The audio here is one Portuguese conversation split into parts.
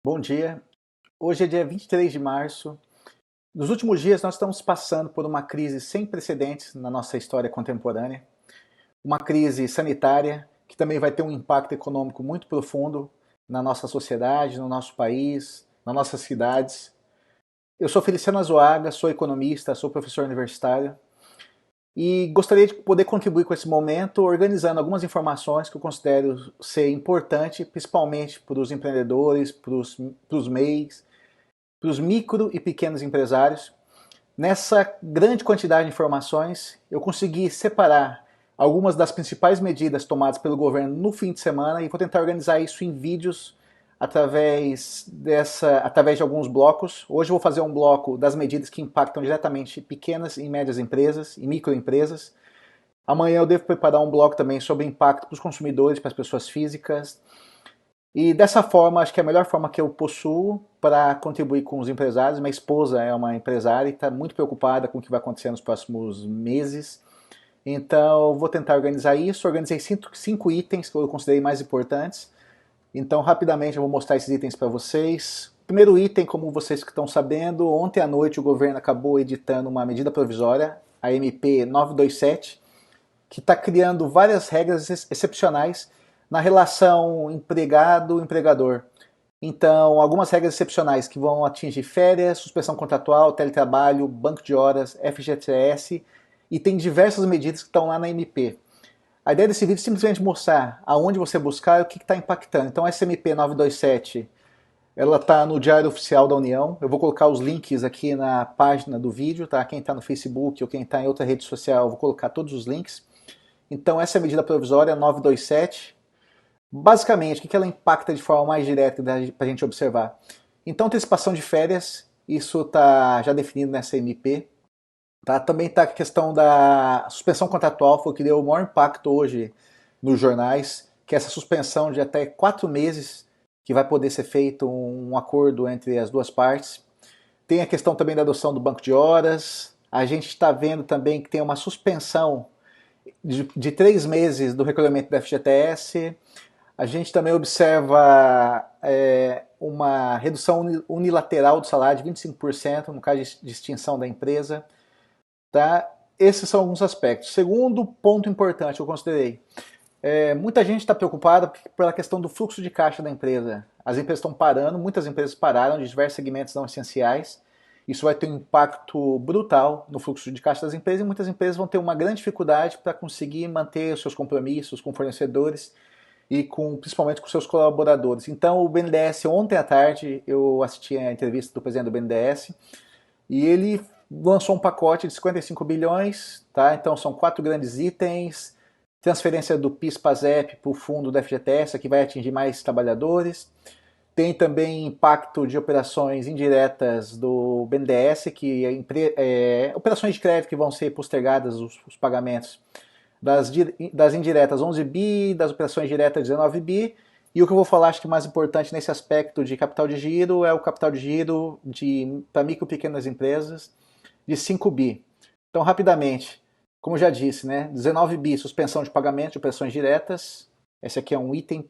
Bom dia. Hoje é dia 23 de março. Nos últimos dias, nós estamos passando por uma crise sem precedentes na nossa história contemporânea. Uma crise sanitária que também vai ter um impacto econômico muito profundo na nossa sociedade, no nosso país, nas nossas cidades. Eu sou Feliciano Azuaga, sou economista, sou professor universitário e gostaria de poder contribuir com esse momento organizando algumas informações que eu considero ser importante, principalmente para os empreendedores, para os MEIs, para os micro e pequenos empresários. Nessa grande quantidade de informações, eu consegui separar algumas das principais medidas tomadas pelo governo no fim de semana e vou tentar organizar isso em vídeos através de alguns blocos. Hoje eu vou fazer um bloco das medidas que impactam diretamente pequenas e médias empresas e microempresas. Amanhã eu devo preparar um bloco também sobre impacto para os consumidores, para as pessoas físicas. E dessa forma, acho que é a melhor forma que eu possuo para contribuir com os empresários. Minha esposa é uma empresária e está muito preocupada com o que vai acontecer nos próximos meses. Então, vou tentar organizar isso. Organizei cinco itens que eu considerei mais importantes. Então, rapidamente, eu vou mostrar esses itens para vocês. Primeiro item, como vocês que estão sabendo, ontem à noite o governo acabou editando uma medida provisória, a MP 927, que está criando várias regras excepcionais na relação empregado-empregador. Então, algumas regras excepcionais que vão atingir férias, suspensão contratual, teletrabalho, banco de horas, FGTS, e tem diversas medidas que estão lá na MP. A ideia desse vídeo é simplesmente mostrar aonde você buscar e o que está impactando. Então, essa MP 927, ela está no Diário Oficial da União. Eu vou colocar os links aqui na página do vídeo, tá? Quem está no Facebook ou quem está em outra rede social, eu vou colocar todos os links. Então, essa é a medida provisória 927. Basicamente, o que ela impacta de forma mais direta para a gente observar? Então, antecipação de férias, isso está já definido nessa MP. Tá? Também está a questão da suspensão contratual, foi o que deu o maior impacto hoje nos jornais, que é essa suspensão de até 4 meses, que vai poder ser feito um acordo entre as duas partes. Tem a questão também da adoção do banco de horas. A gente está vendo também que tem uma suspensão de 3 meses do recolhimento da FGTS. A gente também observa uma redução unilateral do salário de 25% no caso de extinção da empresa. Tá? Esses são alguns aspectos. Segundo ponto importante que eu considerei, muita gente está preocupada pela questão do fluxo de caixa da empresa. As empresas estão parando, muitas empresas pararam de diversos segmentos não essenciais. Isso vai ter um impacto brutal no fluxo de caixa das empresas e muitas empresas vão ter uma grande dificuldade para conseguir manter os seus compromissos com fornecedores e principalmente com seus colaboradores. Então o BNDES, ontem à tarde, eu assisti a entrevista do presidente do BNDES e ele lançou um pacote de 55 bilhões, tá? Então são 4 grandes itens, transferência do PIS/PASEP para o fundo da FGTS, que vai atingir mais trabalhadores. Tem também impacto de operações indiretas do BNDES, que operações de crédito que vão ser postergadas os pagamentos das indiretas 11 bi, das operações diretas 19 bi, e o que eu vou falar, acho que mais importante nesse aspecto de capital de giro é o capital de giro para micro e pequenas empresas de 5 bi. Então, rapidamente, como eu já disse, né, 19 bi, suspensão de pagamento de operações diretas, esse aqui é um item,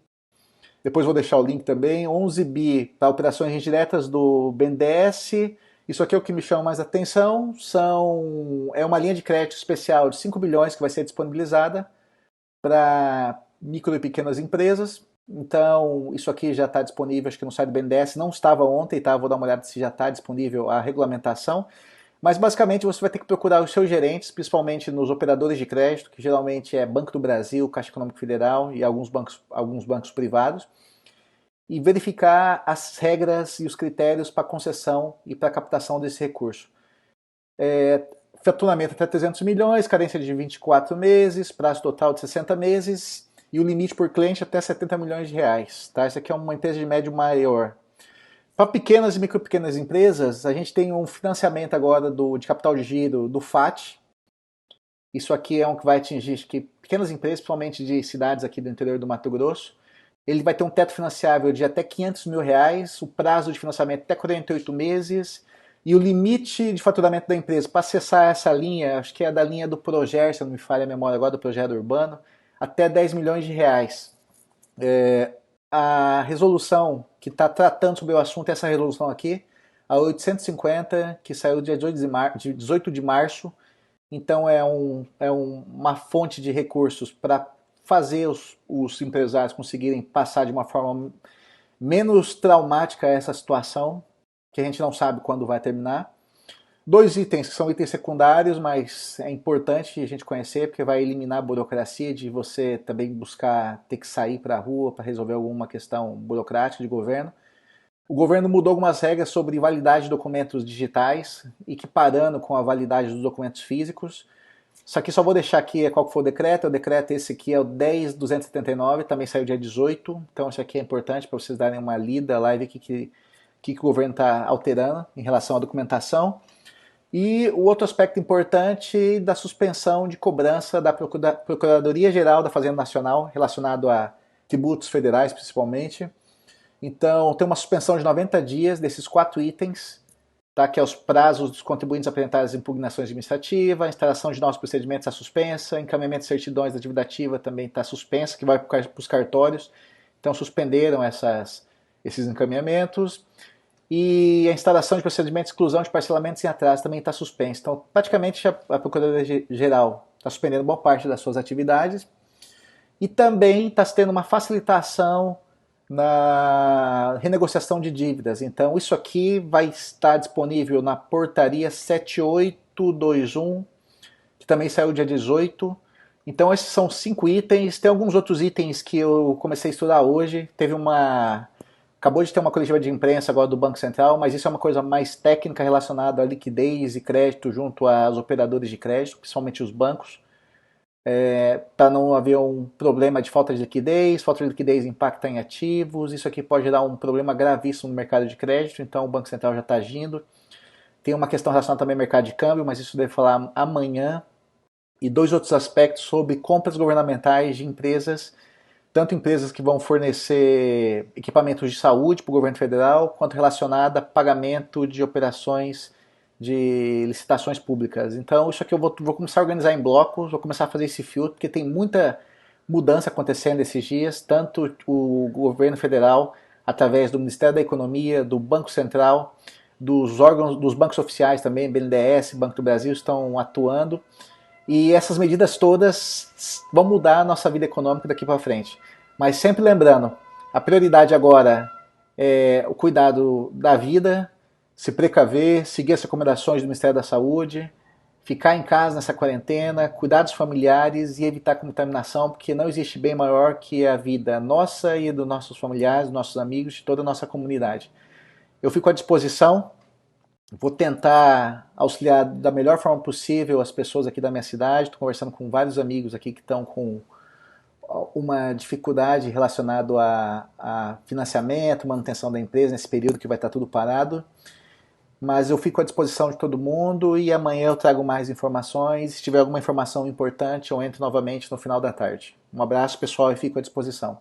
depois vou deixar o link também, 11 bi para operações indiretas do BNDES. Isso aqui é o que me chama mais atenção, é uma linha de crédito especial de 5 bilhões que vai ser disponibilizada para micro e pequenas empresas. Então, isso aqui já está disponível, acho que no site do BNDES, não estava ontem, tá? Vou dar uma olhada se já está disponível a regulamentação. Mas basicamente você vai ter que procurar os seus gerentes, principalmente nos operadores de crédito, que geralmente é Banco do Brasil, Caixa Econômica Federal e alguns bancos privados, e verificar as regras e os critérios para concessão e para captação desse recurso. Faturamento até 300 milhões, carência de 24 meses, prazo total de 60 meses e o limite por cliente até 70 milhões de reais. Tá? Essa aqui é uma empresa de médio maior. Para pequenas e micro pequenas empresas, a gente tem um financiamento agora de capital de giro do FAT. Isso aqui é um que vai atingir acho que, pequenas empresas, principalmente de cidades aqui do interior do Mato Grosso. Ele vai ter um teto financiável de até 500 mil reais, o prazo de financiamento até 48 meses e o limite de faturamento da empresa para acessar essa linha, acho que é da linha do Proger, se não me falha a memória agora, do projeto urbano, até 10 milhões de reais. A resolução que está tratando sobre o assunto é essa resolução aqui, a 850, que saiu dia 18 de março. Então uma fonte de recursos para fazer os empresários conseguirem passar de uma forma menos traumática essa situação, que a gente não sabe quando vai terminar. Dois itens que são itens secundários, mas é importante a gente conhecer, porque vai eliminar a burocracia de você também buscar ter que sair para a rua para resolver alguma questão burocrática de governo. O governo mudou algumas regras sobre validade de documentos digitais, equiparando com a validade dos documentos físicos. Isso aqui só vou deixar aqui qual que foi o decreto esse aqui é o 10.279, também saiu dia 18, então isso aqui é importante para vocês darem uma lida lá e ver o que o governo está alterando em relação à documentação. E o outro aspecto importante da suspensão de cobrança da Procuradoria-Geral da Fazenda Nacional, relacionado a tributos federais principalmente. Então tem uma suspensão de 90 dias desses 4 itens, tá? Que é os prazos dos contribuintes apresentarem as impugnações administrativas, a instalação de novos procedimentos está suspensa, encaminhamento de certidões da dívida ativa também está suspensa, que vai para os cartórios. Então suspenderam esses encaminhamentos. E a instalação de procedimentos de exclusão de parcelamentos em atraso também está suspensa. Então, praticamente, a Procuradoria-Geral está suspendendo boa parte das suas atividades. E também está tendo uma facilitação na renegociação de dívidas. Então, isso aqui vai estar disponível na portaria 7821, que também saiu dia 18. Então, esses são 5 itens. Tem alguns outros itens que eu comecei a estudar hoje. Acabou de ter uma coletiva de imprensa agora do Banco Central, mas isso é uma coisa mais técnica relacionada a liquidez e crédito junto aos operadores de crédito, principalmente os bancos, para não haver um problema de falta de liquidez impacta em ativos, isso aqui pode dar um problema gravíssimo no mercado de crédito, então o Banco Central já está agindo. Tem uma questão relacionada também ao mercado de câmbio, mas isso deve falar amanhã. E 2 outros aspectos sobre compras governamentais de empresas, tanto empresas que vão fornecer equipamentos de saúde para o governo federal, quanto relacionada a pagamento de operações de licitações públicas. Então isso aqui eu vou começar a organizar em blocos, vou começar a fazer esse filtro, porque tem muita mudança acontecendo esses dias, tanto o governo federal, através do Ministério da Economia, do Banco Central, dos órgãos, dos bancos oficiais também, BNDES, Banco do Brasil, estão atuando. E essas medidas todas vão mudar a nossa vida econômica daqui para frente. Mas sempre lembrando, a prioridade agora é o cuidado da vida, se precaver, seguir as recomendações do Ministério da Saúde, ficar em casa nessa quarentena, cuidar dos familiares e evitar contaminação, porque não existe bem maior que a vida nossa e dos nossos familiares, dos nossos amigos, de toda a nossa comunidade. Eu fico à disposição. Vou tentar auxiliar da melhor forma possível as pessoas aqui da minha cidade. Estou conversando com vários amigos aqui que estão com uma dificuldade relacionada a financiamento, manutenção da empresa nesse período que vai estar tudo parado. Mas eu fico à disposição de todo mundo e amanhã eu trago mais informações. Se tiver alguma informação importante, eu entro novamente no final da tarde. Um abraço, pessoal, e fico à disposição.